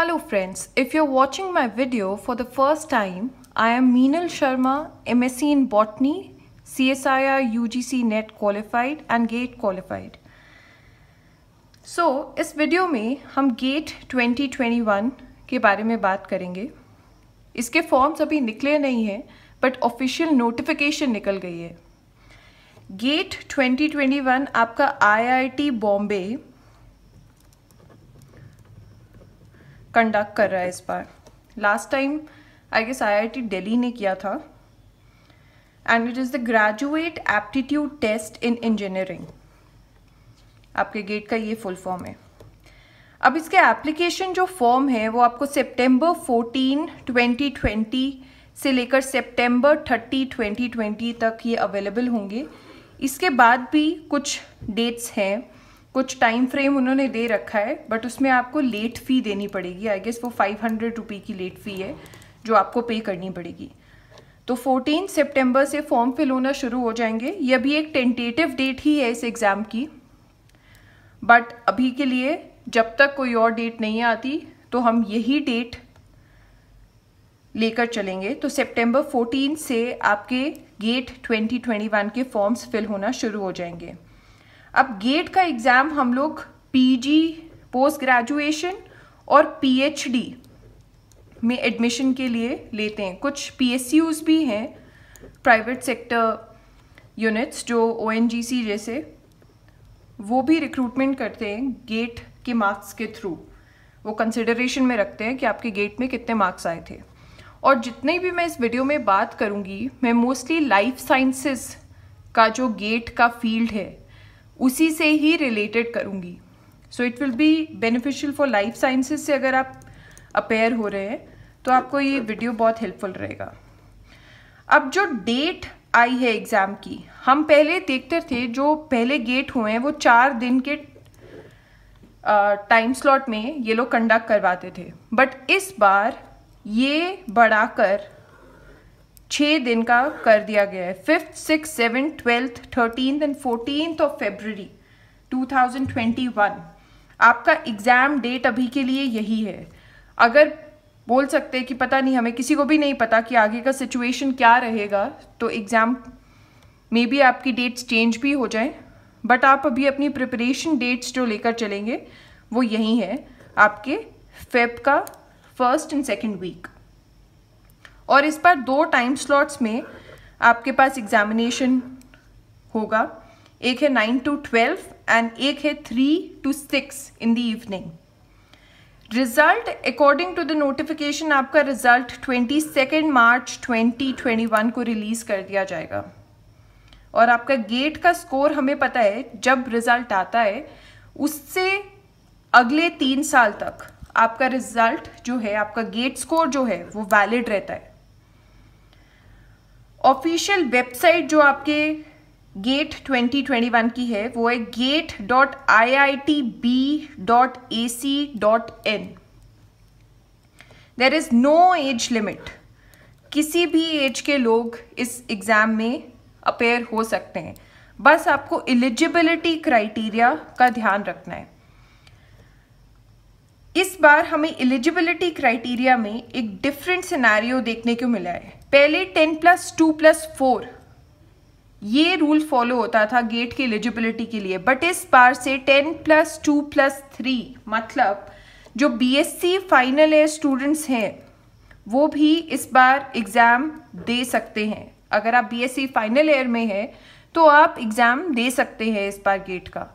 Hello friends, if you're watching my video for the first time, I am Meenal Sharma, MSc in Botany, CSIR UGC NET qualified and GATE qualified. So, इस video में हम GATE 2021 के बारे में बात करेंगे. इसके forms अभी निकले नहीं हैं, बट ऑफिशियल नोटिफिकेशन निकल गई है. GATE 2021 आपका IIT बॉम्बे कंडक्ट कर रहा है इस बार. Last time I guess IIT Delhi ने किया था. And it is the graduate aptitude test in engineering. आपके गेट का ये फुल फॉर्म है. अब इसके एप्लीकेशन जो फॉर्म है वो आपको सितंबर 14, 2020 से लेकर सितंबर 30, 2020 तक ये अवेलेबल होंगे. इसके बाद भी कुछ डेट्स हैं, कुछ टाइम फ्रेम उन्होंने दे रखा है, बट उसमें आपको लेट फ़ी देनी पड़ेगी. आई गेस वो 500 रुपये की लेट फ़ी है जो आपको पे करनी पड़ेगी. तो 14 सितंबर से फॉर्म फिल होना शुरू हो जाएंगे. ये अभी एक टेंटेटिव डेट ही है इस एग्ज़ाम की, बट अभी के लिए जब तक कोई और डेट नहीं आती तो हम यही डेट लेकर चलेंगे. तो सितंबर 14 से आपके गेट 2021 के फॉर्म्स फिल होना शुरू हो जाएंगे. अब गेट का एग्ज़ाम हम लोग पीजी, पोस्ट ग्रेजुएशन और पीएचडी में एडमिशन के लिए लेते हैं. कुछ पीएसयूज भी हैं, प्राइवेट सेक्टर यूनिट्स, जो ओएनजीसी जैसे, वो भी रिक्रूटमेंट करते हैं गेट के मार्क्स के थ्रू. वो कंसिडरेशन में रखते हैं कि आपके गेट में कितने मार्क्स आए थे. और जितने भी मैं इस वीडियो में बात करूँगी, मैं मोस्टली लाइफ साइंसेस का जो गेट का फील्ड है उसी से ही रिलेटेड करूँगी. So it will be beneficial for life sciences से अगर आप अपेयर हो रहे हैं तो आपको ये वीडियो बहुत हेल्पफुल रहेगा. अब जो डेट आई है एग्ज़ाम की, हम पहले देखते थे जो पहले गेट हुए हैं वो 4 दिन के टाइम स्लॉट में ये लोग कंडक्ट करवाते थे, बट इस बार ये बढ़ाकर 6 दिन का कर दिया गया है. 5th, 6th, 7th, 12th, 13th and 14th of February 2021 आपका एग्ज़ाम डेट अभी के लिए यही है. अगर बोल सकते हैं कि पता नहीं, हमें किसी को भी नहीं पता कि आगे का सिचुएशन क्या रहेगा, तो एग्ज़ाम में भी आपकी डेट्स चेंज भी हो जाएं, बट आप अभी अपनी प्रिपरेशन डेट्स जो लेकर चलेंगे वो यही है आपके फेब का 1st एंड 2nd वीक. और इस बार 2 टाइम स्लॉट्स में आपके पास एग्जामिनेशन होगा. एक है 9 to 12 एंड एक है 3 to 6 in the evening. Result according to the notification आपका रिजल्ट 22 मार्च 2021 को रिलीज कर दिया जाएगा. और आपका गेट का स्कोर हमें पता है जब रिजल्ट आता है उससे अगले 3 साल तक आपका रिजल्ट जो है, आपका गेट स्कोर जो है वो वैलिड रहता है. ऑफिशियल वेबसाइट जो आपके गेट 2021 की है वो है gate.iitb.ac.in. There is no age limit. किसी भी एज के लोग इस एग्ज़ाम में अपेयर हो सकते हैं. बस आपको एलिजिबिलिटी क्राइटेरिया का ध्यान रखना है. इस बार हमें एलिजिबिलिटी क्राइटेरिया में एक डिफरेंट सिनेरियो देखने को मिला है. पहले 10+2+4 ये रूल फॉलो होता था गेट की एलिजिबिलिटी के लिए, बट इस बार से 10+2+3, मतलब जो बीएससी फाइनल ईयर स्टूडेंट्स हैं वो भी इस बार एग्ज़ाम दे सकते हैं. अगर आप बीएससी फाइनल ईयर में हैं तो आप एग्ज़ाम दे सकते हैं इस बार गेट का.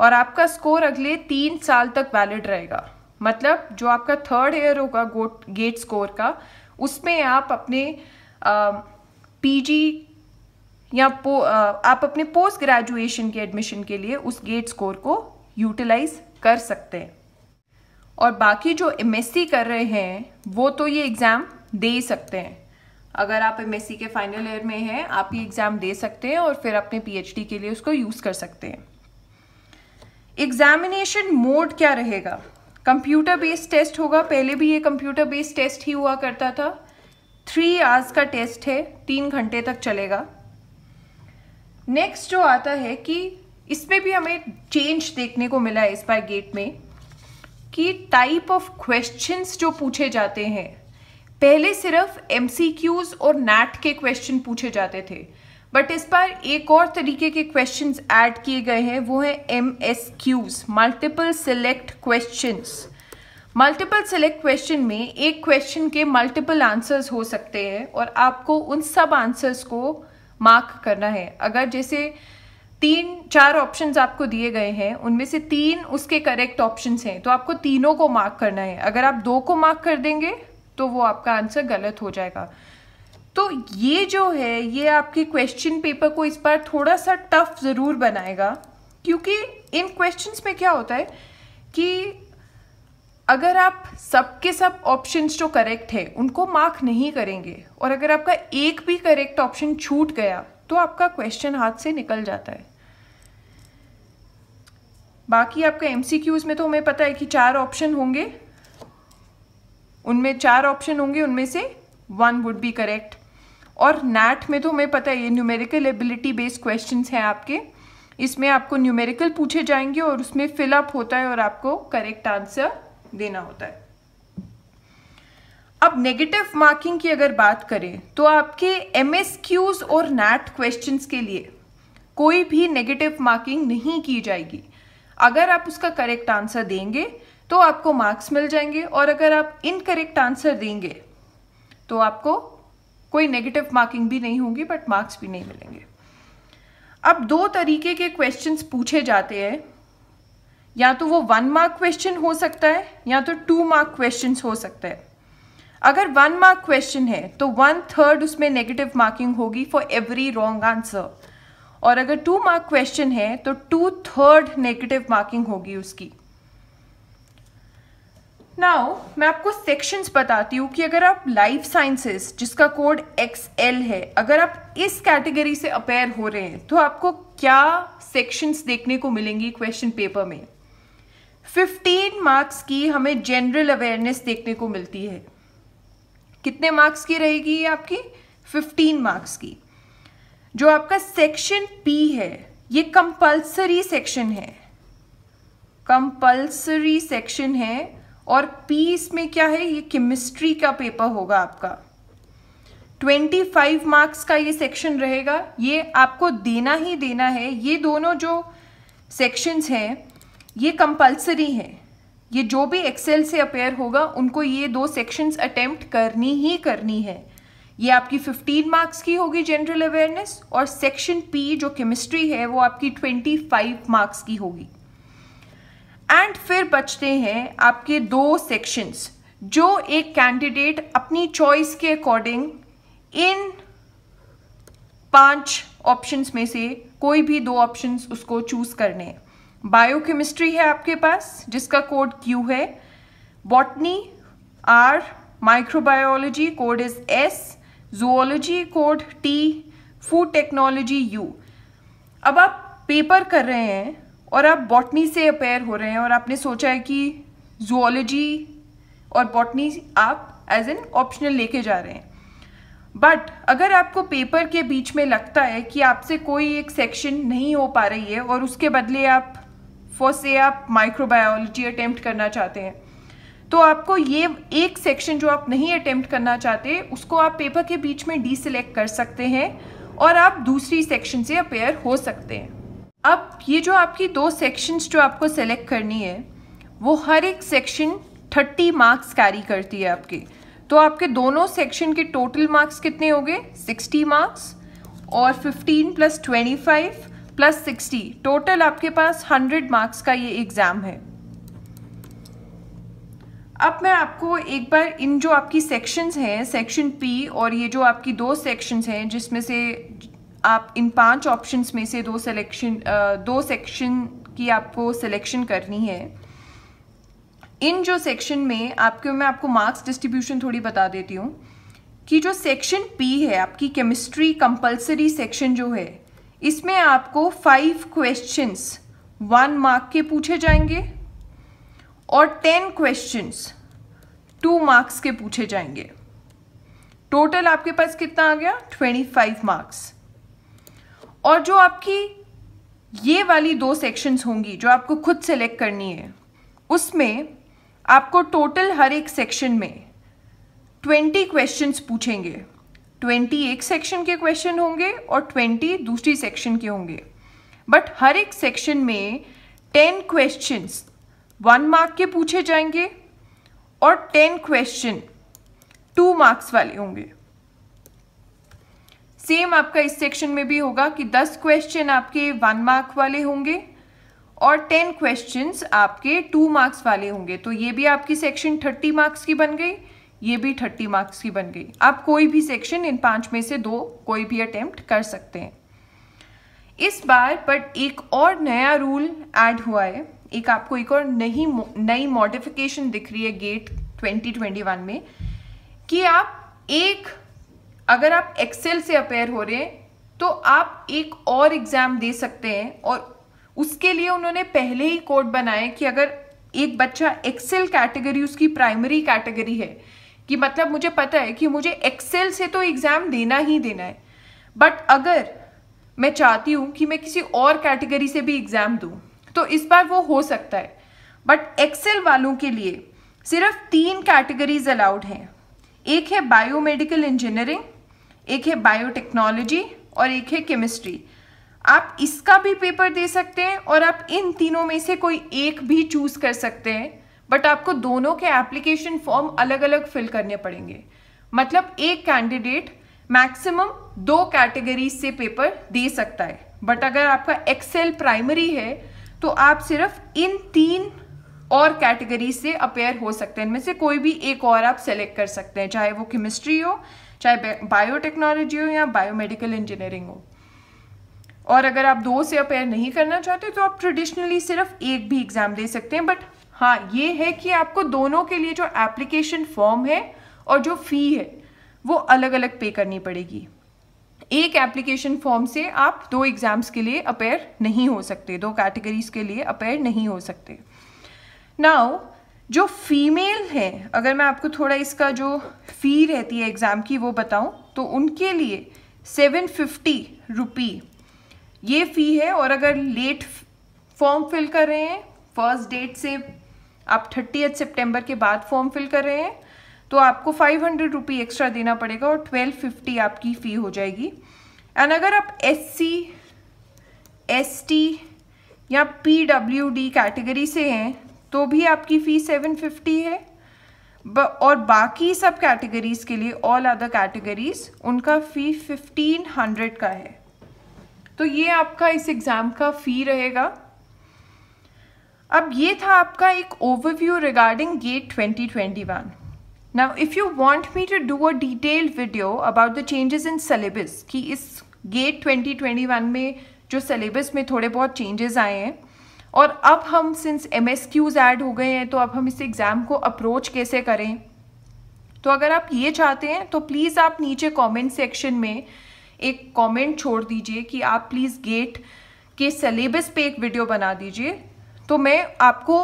और आपका स्कोर अगले 3 साल तक वैलिड रहेगा. मतलब जो आपका 3rd ईयर होगा गेट स्कोर का, उसमें आप अपने पीजी या आप अपने पोस्ट ग्रेजुएशन के एडमिशन के लिए उस गेट स्कोर को यूटिलाइज कर सकते हैं. और बाकी जो एमएससी कर रहे हैं वो तो ये एग्ज़ाम दे ही सकते हैं. अगर आप एमएससी के फाइनल ईयर में हैं, आप ये एग्ज़ाम दे सकते हैं और फिर अपने पीएचडी के लिए उसको यूज़ कर सकते हैं. एग्जामिनेशन मोड क्या रहेगा? कंप्यूटर बेस्ड टेस्ट होगा. पहले भी ये कंप्यूटर बेस्ड टेस्ट ही हुआ करता था. 3 आवर्स का टेस्ट है, 3 घंटे तक चलेगा. नेक्स्ट जो आता है कि इसमें भी हमें चेंज देखने को मिला है इस बार गेट में, कि टाइप ऑफ क्वेश्चंस जो पूछे जाते हैं, पहले सिर्फ MCQs और NAT के क्वेश्चन पूछे जाते थे, बट इस बार एक और तरीके के क्वेश्चंस ऐड किए गए हैं, वो है MSQs, multiple select questions. Multiple select question में एक क्वेश्चन के मल्टीपल आंसर्स हो सकते हैं और आपको उन सब आंसर्स को मार्क करना है। अगर जैसे 3-4 ऑप्शंस आपको दिए गए हैं, उनमें से 3 उसके करेक्ट ऑप्शंस हैं, तो आपको तीनों को मार्क करना है। अगर आप 2 को मार्क कर देंगे तो वो आपका आंसर गलत हो जाएगा। तो ये जो है, ये आपके क्वेश्चन पेपर को इस बार थोड़ा सा टफ ज़रूर बनाएगा, क्योंकि इन क्वेश्चंस में क्या होता है कि अगर आप सबके सब ऑप्शंस जो करेक्ट है उनको मार्क नहीं करेंगे और अगर आपका एक भी करेक्ट ऑप्शन छूट गया तो आपका क्वेश्चन हाथ से निकल जाता है। बाकी आपका MCQs में तो हमें पता है कि 4 ऑप्शन होंगे, उनमें 4 ऑप्शन होंगे, उनमें से 1 वुड बी करेक्ट। और NAT में तो हमें पता है ये न्यूमेरिकल एबिलिटी बेस्ड क्वेश्चंस हैं आपके, इसमें आपको न्यूमेरिकल पूछे जाएंगे और उसमें फिलअप होता है और आपको करेक्ट आंसर देना होता है। अब नेगेटिव मार्किंग की अगर बात करें तो आपके MSQs और NAT क्वेश्चंस के लिए कोई भी नेगेटिव मार्किंग नहीं की जाएगी। अगर आप उसका करेक्ट आंसर देंगे तो आपको मार्क्स मिल जाएंगे और अगर आप इनकरेक्ट आंसर देंगे तो आपको कोई नेगेटिव मार्किंग भी नहीं होगी, बट मार्क्स भी नहीं मिलेंगे। अब 2 तरीके के क्वेश्चंस पूछे जाते हैं, या तो वो 1 मार्क क्वेश्चन हो सकता है या तो 2 मार्क क्वेश्चन हो सकता है। अगर 1 मार्क क्वेश्चन है तो 1/3 उसमें नेगेटिव मार्किंग होगी फॉर एवरी रॉन्ग आंसर, और अगर 2 मार्क क्वेश्चन है तो 2/3 नेगेटिव मार्किंग होगी उसकी। नाउ मैं आपको सेक्शंस बताती हूँ कि अगर आप लाइफ साइंसेस, जिसका कोड XL है, अगर आप इस कैटेगरी से अपेयर हो रहे हैं तो आपको क्या सेक्शंस देखने को मिलेंगी क्वेश्चन पेपर में। 15 मार्क्स की हमें जनरल अवेयरनेस देखने को मिलती है। कितने मार्क्स की रहेगी ये आपकी? 15 मार्क्स की। जो आपका सेक्शन P है ये कंपल्सरी सेक्शन है, कंपल्सरी सेक्शन है, और P इसमें क्या है, ये केमिस्ट्री का पेपर होगा आपका। 25 मार्क्स का ये सेक्शन रहेगा, ये आपको देना ही देना है। ये दोनों जो सेक्शंस हैं ये कंपल्सरी हैं, ये जो भी एक्सेल से अपेयर होगा उनको ये 2 सेक्शंस अटेम्प्ट करनी ही करनी है। ये आपकी 15 मार्क्स की होगी जनरल अवेयरनेस, और सेक्शन P जो केमिस्ट्री है वो आपकी 25 मार्क्स की होगी। एंड फिर बचते हैं आपके 2 सेक्शंस जो एक कैंडिडेट अपनी चॉइस के अकॉर्डिंग इन 5 ऑप्शंस में से कोई भी 2 ऑप्शंस उसको चूज करने हैं। बायोकेमिस्ट्री है आपके पास जिसका कोड Q है, botany R, microbiology code is S, zoology code T, food technology U। अब आप पेपर कर रहे हैं और आप बॉटनी से अपेयर हो रहे हैं और आपने सोचा है कि जूलॉजी और बॉटनी आप एज एन ऑप्शनल लेके जा रहे हैं, बट अगर आपको पेपर के बीच में लगता है कि आपसे कोई एक सेक्शन नहीं हो पा रही है और उसके बदले आप आप माइक्रोबायोलॉजी अटेम्प्ट करना चाहते हैं, तो आपको ये एक सेक्शन जो आप नहीं अटेम्प्ट करना चाहते उसको आप पेपर के बीच में डीसिलेक्ट कर सकते हैं और आप दूसरी सेक्शन से अपेयर हो सकते हैं। अब ये जो आपकी 2 सेक्शंस जो आपको सेलेक्ट करनी है वो हर एक सेक्शन 30 मार्क्स कैरी करती है आपके, तो आपके दोनों सेक्शन के टोटल मार्क्स कितने हो गए? 60 मार्क्स, और 15 + 25 + 60, टोटल आपके पास 100 मार्क्स का ये एग्जाम है। अब मैं आपको एक बार इन जो आपकी सेक्शंस हैं, सेक्शन P और ये जो आपकी 2 सेक्शंस हैं जिसमें से आप इन 5 ऑप्शंस में से 2 सेक्शन की आपको सिलेक्शन करनी है। इन जो सेक्शन में मैं आपको मार्क्स डिस्ट्रीब्यूशन थोड़ी बता देती हूँ कि जो सेक्शन P है आपकी केमिस्ट्री कंपल्सरी सेक्शन जो है, इसमें आपको 5 क्वेश्चंस 1 मार्क के पूछे जाएंगे और 10 क्वेश्चंस 2 मार्क्स के पूछे जाएंगे। टोटल आपके पास कितना आ गया? 25 मार्क्स। और जो आपकी ये वाली 2 सेक्शंस होंगी जो आपको खुद सेलेक्ट करनी है, उसमें आपको टोटल हर एक सेक्शन में 20 क्वेश्चंस पूछेंगे। 20 एक सेक्शन के क्वेश्चन होंगे और 20 दूसरी सेक्शन के होंगे, बट हर एक सेक्शन में 10 क्वेश्चंस 1 मार्क के पूछे जाएंगे और 10 क्वेश्चन 2 मार्क्स वाले होंगे। सेम आपका इस सेक्शन में भी होगा कि 10 क्वेश्चन आपके 1 मार्क वाले होंगे और 10 क्वेश्चंस आपके 2 मार्क्स वाले होंगे। तो ये भी आपकी सेक्शन 30 मार्क्स की बन गई, ये भी 30 मार्क्स की बन गई। आप कोई भी सेक्शन इन 5 में से 2 कोई भी अटेम्प्ट कर सकते हैं इस बार। बट एक और नया रूल ऐड हुआ है, आपको एक और नई मॉडिफिकेशन दिख रही है गेट 2021 में, कि अगर आप एक्सेल से अपेयर हो रहे हैं तो आप एक और एग्जाम दे सकते हैं। और उसके लिए उन्होंने पहले ही कोड बनाए कि अगर एक बच्चा एक्सेल कैटेगरी उसकी प्राइमरी कैटेगरी है, कि मतलब मुझे पता है कि मुझे एक्सेल से तो एग्जाम देना ही देना है, बट अगर मैं चाहती हूं कि मैं किसी और कैटेगरी से भी एग्जाम दूं तो इस बार वो हो सकता है। बट एक्सेल वालों के लिए सिर्फ 3 कैटेगरीज अलाउड हैं। एक है बायोमेडिकल इंजीनियरिंग, एक है बायोटेक्नोलॉजी और एक है केमिस्ट्री। आप इसका भी पेपर दे सकते हैं और आप इन तीनों में से कोई एक भी चूज कर सकते हैं, बट आपको दोनों के एप्लीकेशन फॉर्म अलग अलग फिल करने पड़ेंगे। मतलब एक कैंडिडेट मैक्सिमम 2 कैटेगरीज से पेपर दे सकता है। बट अगर आपका एक्सेल प्राइमरी है तो आप सिर्फ इन 3 और कैटेगरी से अपेयर हो सकते हैं। इनमें से कोई भी एक और आप सेलेक्ट कर सकते हैं, चाहे वो केमिस्ट्री हो, चाहे बायोटेक्नोलॉजी हो या बायोमेडिकल इंजीनियरिंग हो। और अगर आप 2 से अपेयर नहीं करना चाहते तो आप ट्रेडिशनली सिर्फ एक भी एग्जाम दे सकते हैं। बट हाँ, ये है कि आपको दोनों के लिए जो एप्लीकेशन फॉर्म है और जो फी है वो अलग अलग पे करनी पड़ेगी। एक एप्लीकेशन फॉर्म से आप 2 एग्जाम्स के लिए अपेयर नहीं हो सकते, 2 कैटेगरीज के लिए अपेयर नहीं हो सकते। नाउ जो फीमेल है, अगर मैं आपको थोड़ा इसका जो फ़ी रहती है एग्ज़ाम की वो बताऊं तो उनके लिए 750 रुपी ये फ़ी है। और अगर लेट फॉर्म फिल कर रहे हैं, फर्स्ट डेट से आप 30 सितंबर के बाद फॉर्म फिल कर रहे हैं, तो आपको 500 रुपी एक्स्ट्रा देना पड़ेगा और 1250 आपकी फ़ी हो जाएगी। एंड अगर आप SC, ST या PWD कैटेगरी से हैं तो भी आपकी फ़ी 750 है। और बाकी सब कैटेगरीज के लिए, ऑल अदर कैटेगरीज, उनका फ़ी 1500 का है। तो ये आपका इस एग्ज़ाम का फ़ी रहेगा। अब ये था आपका एक overview regarding GATE 2021। Now if you want me to do a detailed video about the changes in syllabus, कि इस गेट 2021 में जो सिलेबस में थोड़े बहुत चेंजेस आए हैं और अब हम सिंस MSQs ऐड हो गए हैं तो अब हम इस एग्ज़ाम को अप्रोच कैसे करें, तो अगर आप ये चाहते हैं तो प्लीज़ आप नीचे कमेंट सेक्शन में एक कमेंट छोड़ दीजिए कि आप प्लीज़ गेट के सिलेबस पे एक वीडियो बना दीजिए। तो मैं आपको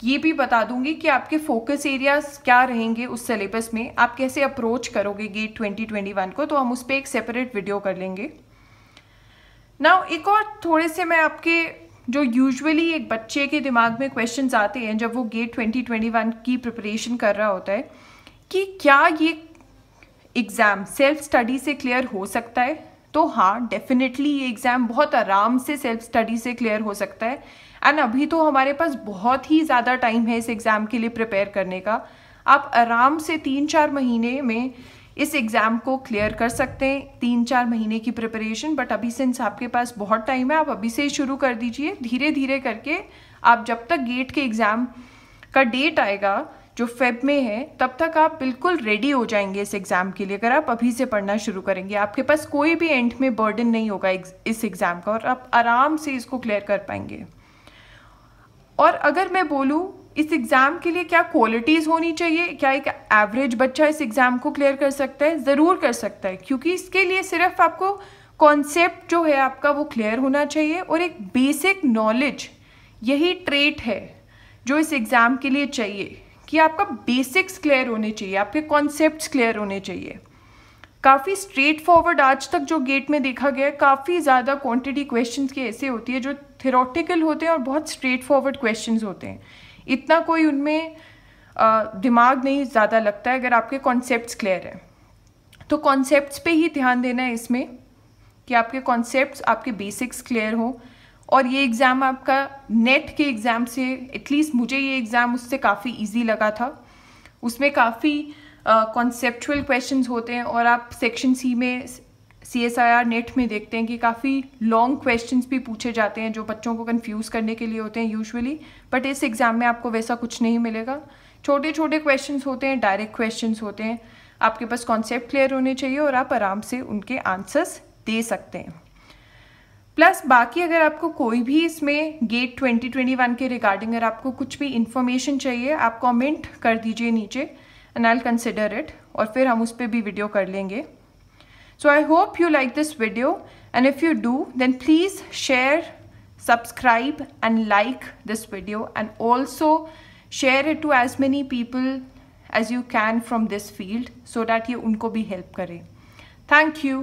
ये भी बता दूंगी कि आपके फोकस एरियाज क्या रहेंगे उस सिलेबस में, आप कैसे अप्रोच करोगे गेट 2021 को, तो हम उस पर एक सेपरेट वीडियो कर लेंगे। नाउ एक और थोड़े से मैं आपके जो यूजुअली एक बच्चे के दिमाग में क्वेश्चंस आते हैं जब वो गेट 2021 की प्रिपरेशन कर रहा होता है, कि क्या ये एग्ज़ाम सेल्फ स्टडी से क्लियर हो सकता है। तो हाँ, डेफिनेटली ये एग्ज़ाम बहुत आराम से सेल्फ स्टडी से क्लियर हो सकता है। एंड अभी तो हमारे पास बहुत ही ज़्यादा टाइम है इस एग्ज़ाम के लिए प्रिपेयर करने का। आप आराम से 3-4 महीने में इस एग्ज़ाम को क्लियर कर सकते हैं, 3-4 महीने की प्रिपरेशन। बट अभी सिंस आपके पास बहुत टाइम है, आप अभी से ही शुरू कर दीजिए। धीरे धीरे करके आप जब तक गेट के एग्ज़ाम का डेट आएगा जो फेब में है, तब तक आप बिल्कुल रेडी हो जाएंगे इस एग्ज़ाम के लिए। अगर आप अभी से पढ़ना शुरू करेंगे, आपके पास कोई भी एंड में बर्डन नहीं होगा इस एग्ज़ाम का और आप आराम से इसको क्लियर कर पाएंगे। और अगर मैं बोलूँ इस एग्ज़ाम के लिए क्या क्वालिटीज़ होनी चाहिए, क्या एक एवरेज बच्चा इस एग्ज़ाम को क्लियर कर सकता है? ज़रूर कर सकता है, क्योंकि इसके लिए सिर्फ आपको कॉन्सेप्ट जो है आपका वो क्लियर होना चाहिए और एक बेसिक नॉलेज, यही ट्रेट है जो इस एग्ज़ाम के लिए चाहिए, कि आपका बेसिक्स क्लियर होने चाहिए, आपके कॉन्सेप्ट्स क्लियर होने चाहिए। काफ़ी स्ट्रेट फॉरवर्ड आज तक जो गेट में देखा गया है, काफ़ी ज़्यादा क्वांटिटी क्वेश्चंस की ऐसे होती है जो थ्योरेटिकल होते हैं और बहुत स्ट्रेट फॉरवर्ड क्वेश्चंस होते हैं। इतना कोई उनमें दिमाग नहीं ज़्यादा लगता है अगर आपके कॉन्सेप्ट्स क्लियर हैं। तो कॉन्सेप्ट्स पे ही ध्यान देना है इसमें कि आपके कॉन्सेप्ट्स, आपके बेसिक्स क्लियर हो। और ये एग्ज़ाम आपका नेट के एग्ज़ाम से, एटलीस्ट मुझे ये एग्ज़ाम उससे काफ़ी इजी लगा था। उसमें काफ़ी कॉन्सेप्चुअल क्वेश्चंस होते हैं और आप सेक्शन सी में CSIR नेट में देखते हैं कि काफ़ी लॉन्ग क्वेश्चंस भी पूछे जाते हैं जो बच्चों को कंफ्यूज करने के लिए होते हैं यूजुअली। बट इस एग्ज़ाम में आपको वैसा कुछ नहीं मिलेगा। छोटे छोटे क्वेश्चंस होते हैं, डायरेक्ट क्वेश्चंस होते हैं। आपके पास कॉन्सेप्ट क्लियर होने चाहिए और आप आराम से उनके आंसर्स दे सकते हैं। प्लस बाकी अगर आपको कोई भी इसमें गेट 2021 के रिगार्डिंग अगर आपको कुछ भी इंफॉर्मेशन चाहिए, आप कमेंट कर दीजिए नीचे and I will consider it, और फिर हम उस पर भी वीडियो कर लेंगे। So I hope you like this video, and if you do, then please share, subscribe and like this video, and also share it to as many people as you can from this field so that ये उनको भी help करे. Thank you.